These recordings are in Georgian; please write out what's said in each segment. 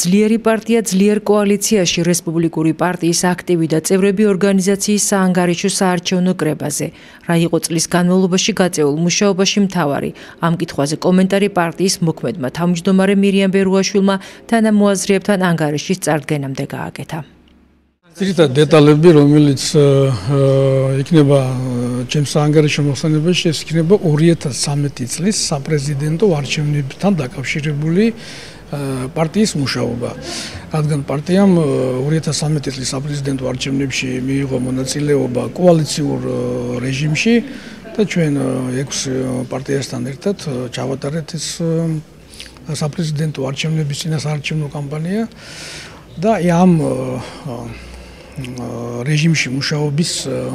ძლიერი პარტია ძლიერ კოალიციაში რესპუბლიკური პარტიის აქტივი და წევრები ორგანიზაციის საანგარიშო საარჩევნო კრებაზე. რა იყო წლის განმავლობაში გაწეულ მუშაობაში მთავარი. ამ კითხვაზე კომენტარი პარტიის მოქმედმა თავმჯდომარე მირიამ ბერუაშვილმა თანამოაზრეებთან ანგარიშის წარდგენამდე გააკეთა. ძირითად დეტალები, რომელიც იქნება ჩემს საანგარიშო მოხსენებაში, ეს იქნება 2013 წლის საპრეზიდენტო არჩევნებთან დაკავშირებული პარტიის მუშაობა. რადგან პარტიამ 2013 წლის საპრეზიდენტო არჩევნებში მიიღო მონაწილეობა კოალიციურ რეჟიმში და ჩვენ 6 პარტიასთან ერთად ჩავატარეთ ეს საპრეზიდენტო არჩევნების წინასაარჩევნო კამპანია და ამ რეჟიმში მუშაობის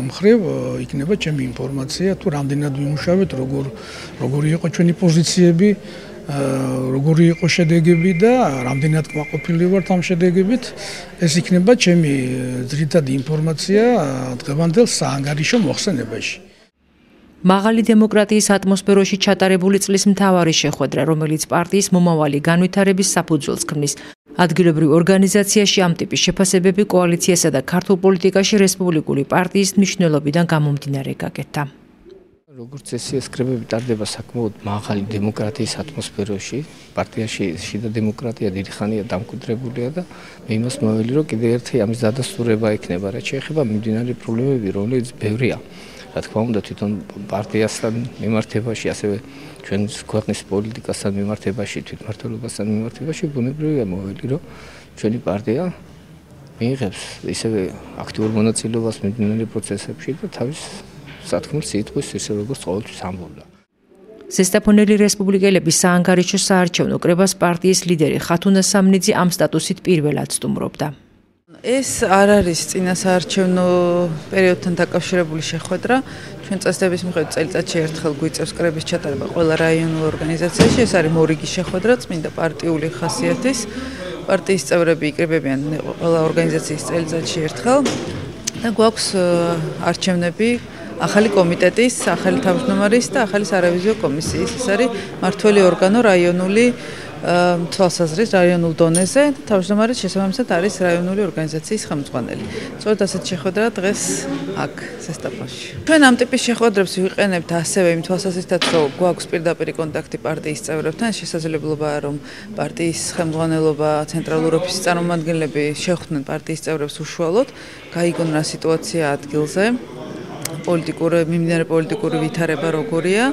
მხრივ იქნება ჩემი ინფორმაცია თუ რამდენად ვიმუშავეთ, როგორი იყო ჩვენი პოზიციები, როგორი იყო შედეგები და რამდენად კმაყოფილი ვართ ამ შედეგებით. ეს იქნება ჩემი ძირითადი ინფორმაცია დღევანდელ საანგარიშო მოხსენებაში. მაღალი დემოკრატიის ატმოსფეროში ჩატარებული წლის მთავარი შეხვედრა, რომელიც პარტიის მომავალი განვითარების საფუძველს ქმნის. ადგილობრივ ორგანიზაციაში ამ ტიპის შეფასებები კოალიციასა და ქართულ პოლიტიკაში რესპუბლიკური პარტიის მნიშვნელობიდან გამომდინარე გაკეთდა. როგორც ეს კრებები ტარდება საკმაოდ მაღალი დემოკრატიის ატმოსფეროში, პარტიაში შიდა დემოკრატია დიდი ხანია დამკვიდრებულია და მე იმას მოველი, რომ კიდევ ერთი ამის დადასტურება იქნება, რაც შეეხება მიმდინარე პრობლემები, რომელიც ბევრია. რა თქმა უნდა, თვითონ პარტიასთან მიმართებაში, ასევე ჩვენ ქვეყნის პოლიტიკასთან მიმართებაში, თვითმმართველობასთან მიმართებაში ბუნებრივია მოველი, რომ ჩვენი პარტია მიიღებს ისევე აქტიურ მონაწილეობას მიმდინარე პროცესებში და თავის სათქმულს იტყვის ისე როგორც ყოველთვის ამბობდა. ზესტაფონელი რესპუბლიკელების საანგარიშო საარჩევნო კრებას პარტიის ლიდერი ხათუნა სამნიძე ამ სტატუსით პირველად სტუმრობდა. ეს არ არის წინასაარჩევნო პერიოდთან დაკავშირებული შეხვედრა. ჩვენ წესდების მიხედვით წელიწადში ერთხელ გვიწევს კრების ჩატარება ყველა რაიონულ ორგანიზაციაში. ეს არის მორიგი შეხვედრა, წმინდა პარტიული ხასიათის. პარტიის წევრები იკრიბებიან ყველა ორგანიზაციის წელიწადში ერთხელ და გვაქვს არჩევნები ახალი კომიტეტის, ახალი თავმჯდომარის და ახალი სარევიზიო კომისიის. ეს არის მმართველი ორგანო რაიონული თვალსაზრისით რაიონულ დონეზე და თავმჯდომარის შესაბამისად არის რაიონული ორგანიზაციის ხელმძღვანელი. სწორედ ასეთ შეხვედრა დღეს აქ ზესტაფონში. ჩვენ ამ ტიპის შეხვედრებს ვიყენებთ ასევე იმ თვალსაზრისით, რომ გვაქვს პირდაპირ კონტაქტი პარტიის წევრებთან, შესაძლებლობაა რომ პარტიის ხელმძღვანელობა, ცენტრალური ოფისის წარმომადგენლები შეხვდნენ პარტიის წევრებს უშუალოდ, გაიგონ რა სიტუაცია ადგილზე. მიმდინარე პოლიტიკური ვითარება როგორია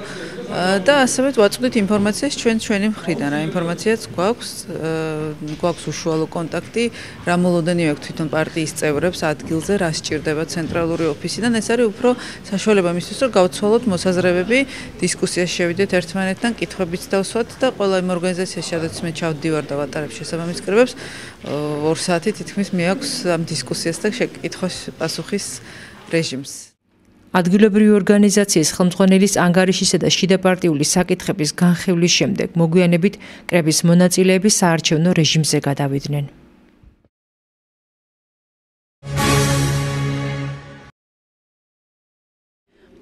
და ასევე ვაწვდით ინფორმაციას ჩვენი მხრიდან. რა ინფორმაციაც გვაქვს უშუალო კონტაქტი, რა მოლოდანი აქვს თვითონ პარტიის წევრებს ადგილზე, რა სჭირდება ცენტრალური ოფისიდან. ეს არის უფრო საშუალება მისთვის, რომ გავცვალოთ მოსაზრებები, დისკუსიაში შევიდეთ ერთმანეთთან, კითხვებიც დავსვათ და ყველა იმ ორგანიზაციაში, სადაც მე ჩავდივარ და ვატარებ შესაბამის კრებებს, 2 საათი თითქმის მე აქვს ამ დისკუსიას და კითხვა-პასუხის რეჟიმს. ადგილობრივი ორგანიზაციის ხელმძღვანელის ანგარიშისა და შიდაპარტიული საკითხების განხილვის შემდეგ მოგვიანებით კრების მონაწილეები საარჩევნო რეჟიმზე გადავიდნენ.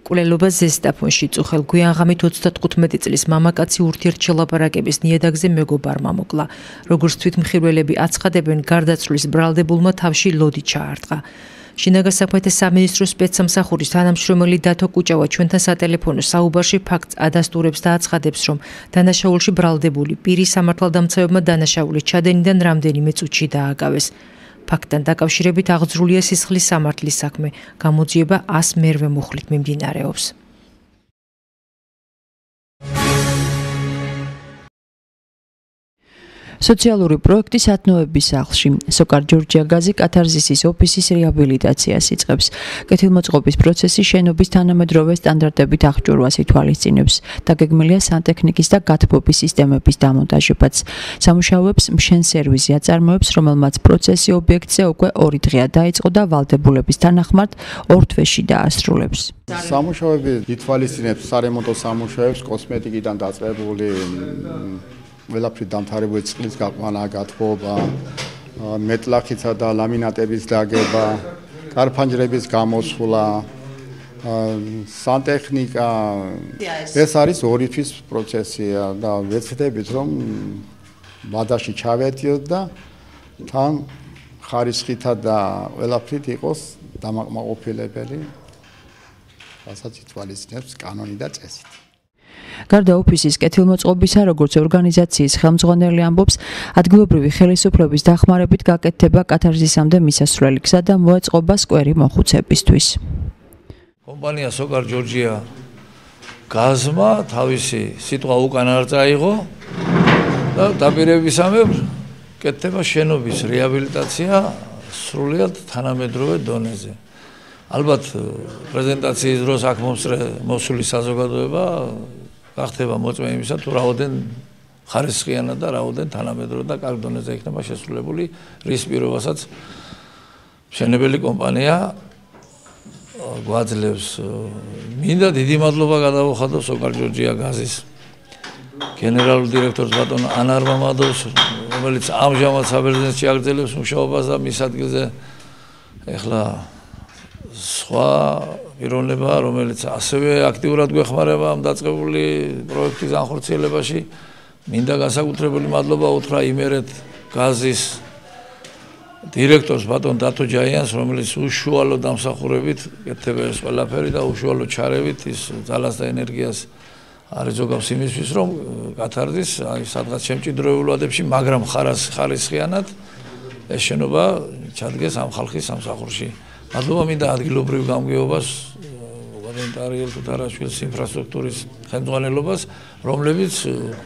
კვლელობა ზესტაფონში წუხელ გვიანღამით 35 წლის მამაკაცი ურთიერთშელაპარაკების ნიადაგზე მეგობარმა მოკლა. როგორც თვითმხილველები აცხადებენ, გარდაცვლის ბრალდებულმა თავში ლოდი ჩაარტყა. შინაგან საქმეთა სამინისტროს სპეცსამსახურის თანამშრომელი დათო კუჭავა ჩვენთან სატელეფონო საუბარში ფაქტს ადასტურებს და აცხადებს, რომ დანაშაულში ბრალდებული პირი სამართალდამცავებმა დანაშაულის ჩადენიდან რამდენიმე წუთში დააკავეს. ფაქტთან დაკავშირებით აღძრულია სისხლის სამართლის საქმე, გამოძიება 100 მერვე მუხლით მიმდინარეობს. სოციალური პროექტი სათნოების სახლში. სოკარ ჯორჯიაგაზი კათარზისის ოფისის რეაბილიტაციას იწყებს. კეთილმოწყობის პროცესი შენობის თანამედროვე სტანდარტებით აღჭურვას ითვალისწინებს. დაგეგმილია სანტექნიკის და გათბობის სისტემების დამონტაჟებაც. სამუშაოებს მშენ სერვიზი აწარმოებს, რომელმაც პროცესი ობიექტზე უკვე 2 დღეა დაიწყო და ვალდებულების თანახმად 2 თვეში დაასრულებს. სამუშაოები ითვალისწინებს სარემონტო სამუშაოებს, კოსმეტიკიდან დაწყებული ყველაფერი დამთავრებული წყლის გაყვანა, გათბობა, მეტლახისა და ლამინატების დაგება, კარფანჯრების გამოსვლა, სანტექნიკა. ეს არის 2 თვის პროცესია და ვეცდებით რომ ვადაში ჩავედიოთ და თან ხარისხითა და ყველაფრით იყოს დამაკმაყოფილებელი, რასაც ითვალისწინებს კანონი და წესით. გარდა ოფისის კეთილმოწყობისა, როგორც ორგანიზაციის ხელმძღვანელი ამბობს, ადგილობრივი ხელისუფლების დახმარებით გაკეთდება კათარზისამდე მისასვლელი გზა და მოეწყობა სკვერი მოხუცებისთვის. კომპანია სოკარ ჯორჯია გაზმა თავისი სიტყვა უკან არ წაიღო და დაპირებისამებრ კეთდება შენობის რეაბილიტაცია სრულიად თანამედროვე დონეზე. ალბათ პრეზენტაციის დროს აქ მოსული საზოგადოება გახდება მოწმე იმისა, თუ რაოდენ ხარისხიანად და რაოდენ თანამედროვე და კარგ დონეზე იქნება შესრულებული, რის პირობასაც მშენებელი კომპანია გვაძლევს. მინდა დიდი მადლობა გადავუხადო სოკარ ჯორჯია გაზის გენერალურ დირექტორს ბატონ ანარ მამადოვს, რომელიც ამჟამად საბერძნეთში აგრძელებს მუშაობას და მის ადგილზე ეხლა სხვა პიროვნება, რომელიც ასევე აქტიურად გვეხმარება ამ დაწყებული პროექტის განხორციელებაში. მინდა განსაკუთრებული მადლობა უთხრა იმერეთ გაზის დირექტორს ბატონ დათო ჯაიანს, რომელიც უშუალო დამსახურებით კეთდება ეს ყველაფერი და უშუალო ჩარევით ის ძალას და ენერგიას არის ზოგავს იმისთვის, რომ კათარზის სადღაც შემჭიდროებულ ვადებში, მაგრამ ხარისხიანად ეს შენობა ჩადგეს ამ ხალხის სამსახურში. მადლობა მინდა ადგილობრივ გამგეობას, არიელ თუთარაშვილის ინფრასტრუქტურის ხელმძღვანელობას, რომლებიც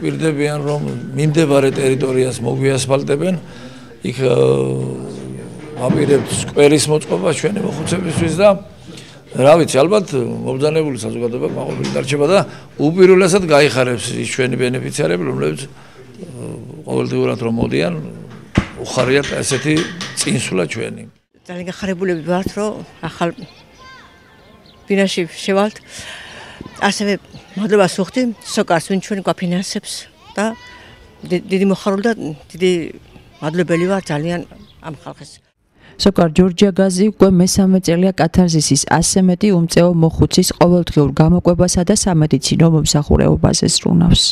გვირდებიან, რომ მიმდებარე ტერიტორიას მოგვიასფალტებენ, იქ ვაპირებთ სკვერის მოწყობა ჩვენი მოხუცებისთვის და რა ვიცი, ალბათ მობრძანებული საზოგადოება მაყოფილი დარჩება და უპირველესად გაიხარებს ის ჩვენი ბენეფიციარები, რომლებიც ყოველდღიურად რომ მოდიან, უხარიათ ესეთი წინსვლა ჩვენი. ძალიან გახარებულები ვართ, რომ ახალ ბინაში შევალთ. ასევე მადლობას ვუხდი სოკარს, ვინც ჩვენ გვაფინანსებს და დიდი მოხარული და დიდი მადლობელი ვარ ძალიან ამ ხალხის. სოკარ ჯორჯია გაზი უკვე მესამე წელია კათარზისის 100 მეტი უმწეო მოხუცის ყოველდღიურ გამოკვებასა და სამედიცინო მომსახურებაზე ზრუნავს.